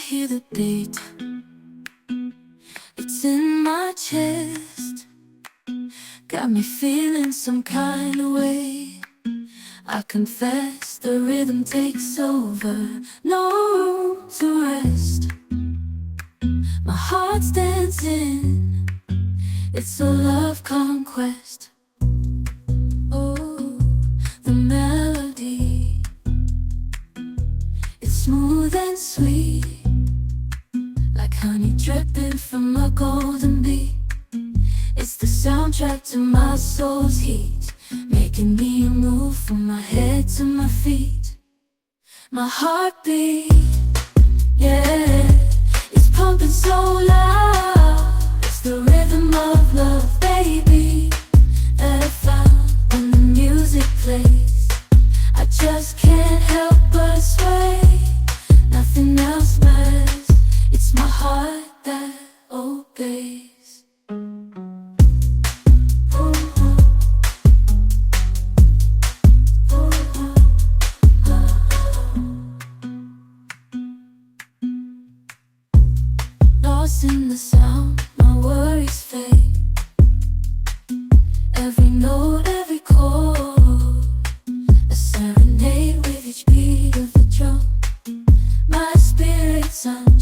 hear the beat, it's in my chest, got me feeling some kind of way. I confess the rhythm takes over, no room to rest. My heart's dancing, it's a love conquest. Oh, the melody, it's smooth and sweet, like honey dripping from a golden bee. It's the soundtrack to my soul's heat, making me move from my head to my feet. My heartbeat, yeah, it's pumping so loud. It's the rhythm of love, baby, that I found when the music plays. I just can't help but sway, nothing else matters. It's my heart that obeys. Lost in the sound, my worries fade. Every note, every chord, a serenade with each beat of the drum. My spirit's on